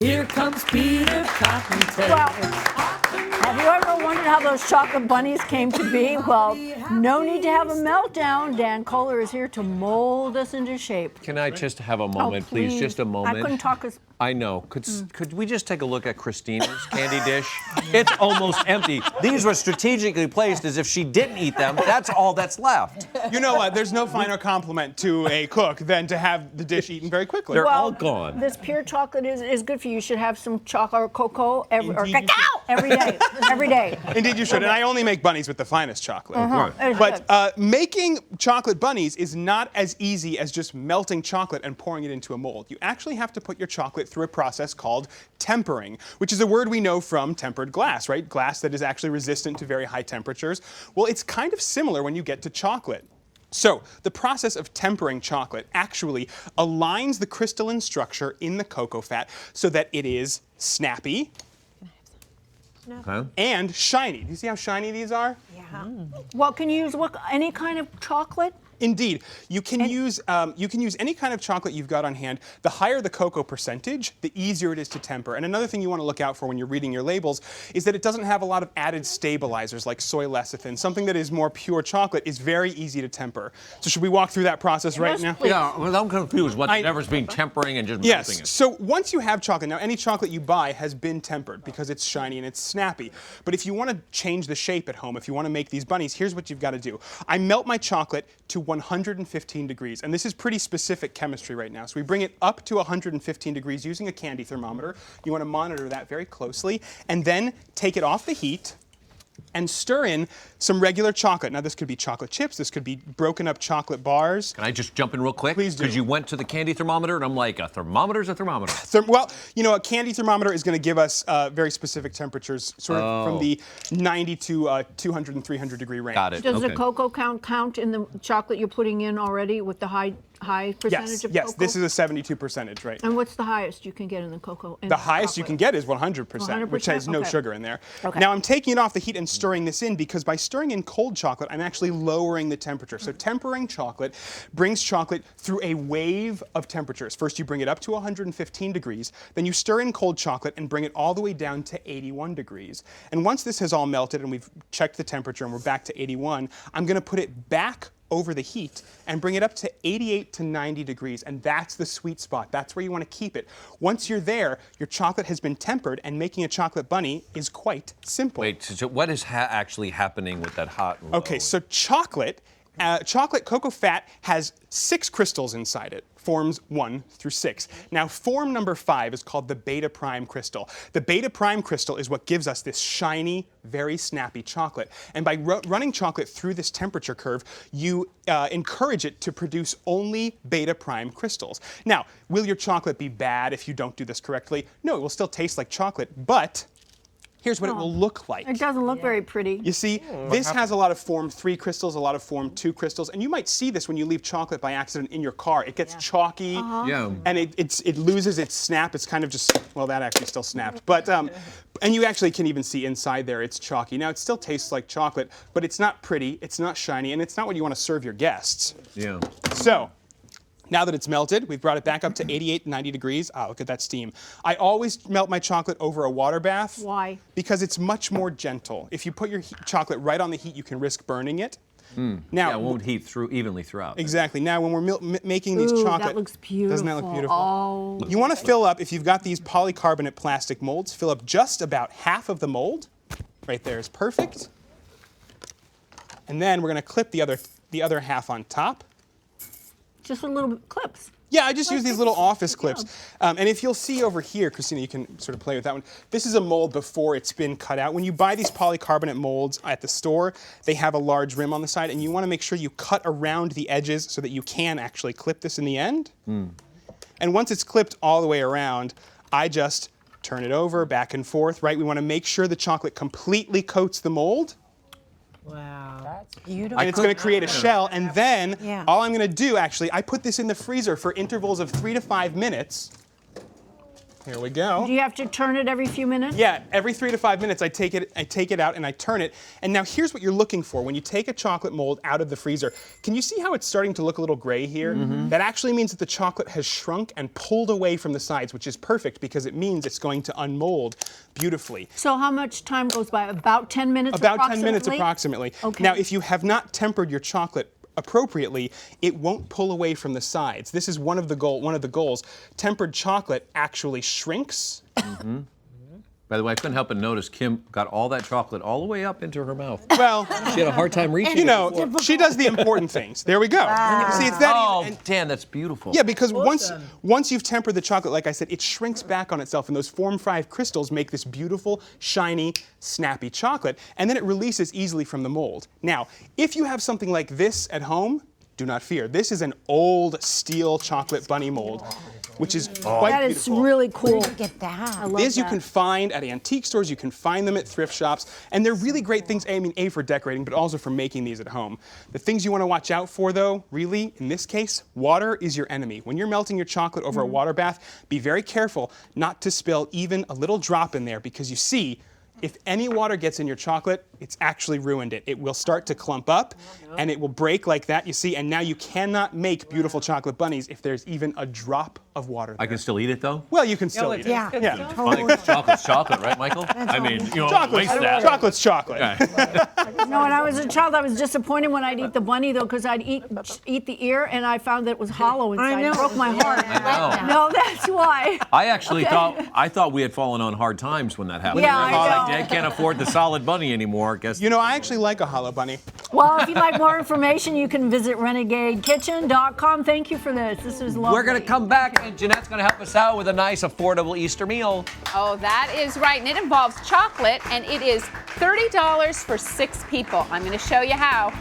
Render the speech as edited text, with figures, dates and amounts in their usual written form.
Here comes Peter Cottontail. Well, have you ever wondered how those chocolate bunnies came to be? Well, no need to have a meltdown. Dan Kohler is here to mold us into shape. Can I just have a moment, please? Just a moment. I couldn't talk as... I know. Could we just take a look at Christina's candy dish? It's almost empty. These were strategically placed as if she didn't eat them. That's all that's left. You know what? There's no finer compliment to a cook than to have the dish eaten very quickly. They're all gone. This pure chocolate is good for you. You should have some chocolate or cocoa every day. Every day. Indeed, you should. And I only make bunnies with the finest chocolate. Right. But making chocolate bunnies is not as easy as just melting chocolate and pouring it into a mold. You actually have to put your chocolate through a process called tempering, which is a word we know from tempered glass, right? Glass that is actually resistant to very high temperatures. Well, it's kind of similar when you get to chocolate. So, the process of tempering chocolate actually aligns the crystalline structure in the cocoa fat so that it is snappy and shiny. Do you see how shiny these are? Yeah. Well, can you use any kind of chocolate? Indeed, you can use any kind of chocolate you've got on hand. The higher the cocoa percentage, the easier it is to temper. And another thing you want to look out for when you're reading your labels is that it doesn't have a lot of added stabilizers like soy lecithin. Something that is more pure chocolate is very easy to temper. So should we walk through that process right now? Please. Yeah, well, I'm confused. What's the difference between tempering and just melting it? Yes. So once you have chocolate, now any chocolate you buy has been tempered because it's shiny and it's snappy. But if you want to change the shape at home, if you want to make these bunnies, here's what you've got to do. I melt my chocolate to 115 degrees, and this is pretty specific chemistry right now. So we bring it up to 115 degrees using a candy thermometer. You want to monitor that very closely, and then take it off the heat and stir in some regular chocolate. Now, this could be chocolate chips. This could be broken up chocolate bars. Can I just jump in real quick? Please do. Because you went to the candy thermometer, and I'm like, a thermometer's a thermometer. Well, you know, a candy thermometer is going to give us very specific temperatures, sort of from the 90 to 200 and 300 degree range. Got it. Does the cocoa count in the chocolate you're putting in already with the high percentage of yes, cocoa? this is a 72% right? And what's the highest you can get in the cocoa? The highest you can get is 100%, which has no sugar in there. Okay. Now I'm taking it off the heat and stirring this in because by stirring in cold chocolate, I'm actually lowering the temperature. So tempering chocolate brings chocolate through a wave of temperatures. First you bring it up to 115 degrees, then you stir in cold chocolate and bring it all the way down to 81 degrees. And once this has all melted and we've checked the temperature and we're back to 81, I'm going to put it back over the heat and bring it up to 88 to 90 degrees, and that's the sweet spot. That's where you want to keep it. Once you're there, your chocolate has been tempered, and making a chocolate bunny is quite simple. Wait, so what is actually happening with that hot and low? Okay, so chocolate cocoa fat has 6 crystals inside it, forms 1 through 6. Now, form number 5 is called the beta prime crystal. The beta prime crystal is what gives us this shiny, very snappy chocolate. And by running chocolate through this temperature curve, you encourage it to produce only beta prime crystals. Now, will your chocolate be bad if you don't do this correctly? No, it will still taste like chocolate, but here's what it will look like. It doesn't look very pretty. You see, this has a lot of form 3 crystals, a lot of form 2 crystals, and you might see this when you leave chocolate by accident in your car. It gets chalky, and it loses its snap. It's kind of just, well, that actually still snapped. But, and you actually can even see inside there, it's chalky. Now, it still tastes like chocolate, but it's not pretty, it's not shiny, and it's not what you want to serve your guests. Yeah. So, now that it's melted, we've brought it back up to 88 and 90 degrees. Ah, look at that steam. I always melt my chocolate over a water bath. Why? Because it's much more gentle. If you put your chocolate right on the heat, you can risk burning it. Now, Yeah, it won't heat evenly throughout. Exactly. Now, when we're making these chocolate, that looks beautiful. Doesn't that look beautiful? Oh. You want to fill up, if you've got these polycarbonate plastic molds, fill up just about half of the mold. Right there is perfect. And then we're going to clip the other half on top. Just a little bit clips. Yeah, I just use these little office clips. And if you'll see over here, Christina, you can sort of play with that one. This is a mold before it's been cut out. When you buy these polycarbonate molds at the store, they have a large rim on the side, and you want to make sure you cut around the edges so that you can actually clip this in the end. And once it's clipped all the way around, I just turn it over, back and forth, right? We want to make sure the chocolate completely coats the mold. Wow. That's beautiful. And it's going to create a shell, and then all I'm going to do, actually, I put this in the freezer for intervals of 3 to 5 minutes. Here we go. Do you have to turn it every few minutes? Yeah, every 3 to 5 minutes I take it out and I turn it. And now here's what you're looking for. When you take a chocolate mold out of the freezer, can you see how it's starting to look a little gray here? That actually means that the chocolate has shrunk and pulled away from the sides, which is perfect because it means it's going to unmold beautifully. So how much time goes by? About 10 minutes About 10 minutes approximately. Okay. Now, if you have not tempered your chocolate appropriately, it won't pull away from the sides. This is one of the goals. Tempered chocolate actually shrinks. By the way, I couldn't help but notice Kim got all that chocolate all the way up into her mouth. Well, She had a hard time reaching you it know, before. she does the important things. There we go. See, it's that Oh, easy. And- Dan, that's beautiful. yeah, because once you've tempered the chocolate, like I said, it shrinks back on itself, and those form-5 crystals make this beautiful, shiny, snappy chocolate, and then it releases easily from the mold. Now, if you have something like this at home, do not fear. This is an old steel chocolate bunny mold, which is quite That is beautiful. really cool. Get that. I love These you that. can find at antique stores, you can find them at thrift shops, and they're really great things, A, for decorating, but also for making these at home. The things you want to watch out for, though, really, in this case, water is your enemy. When you're melting your chocolate over a water bath, be very careful not to spill even a little drop in there, because you see, if any water gets in your chocolate, it's actually ruined it. It will start to clump up, and it will break like that, you see, and now you cannot make beautiful chocolate bunnies if there's even a drop of water there. I can still eat it, though? Well, you can still eat it. Yeah. Yeah. Funny, 'cause chocolate's chocolate, right, Michael? I mean, you don't Chocolate's, waste that. chocolate's chocolate. No, when I was a child, I was disappointed when I'd eat the bunny, though, because I'd eat the ear, and I found that it was hollow inside. know. It broke my heart. I know. No, that's why. I actually thought we had fallen on hard times when that happened. Yeah, I Like, know. Dad can't afford the solid bunny anymore. Guess You know, I actually like a hollow bunny. Well, if you'd like more information, you can visit renegadekitchen.com. Thank you for this. This is lovely. we're gonna come back, and Jeanette's gonna help us out with a nice, affordable Easter meal. Oh, that is right. And it involves chocolate, and it is $30 for 6 people. I'm going to show you how.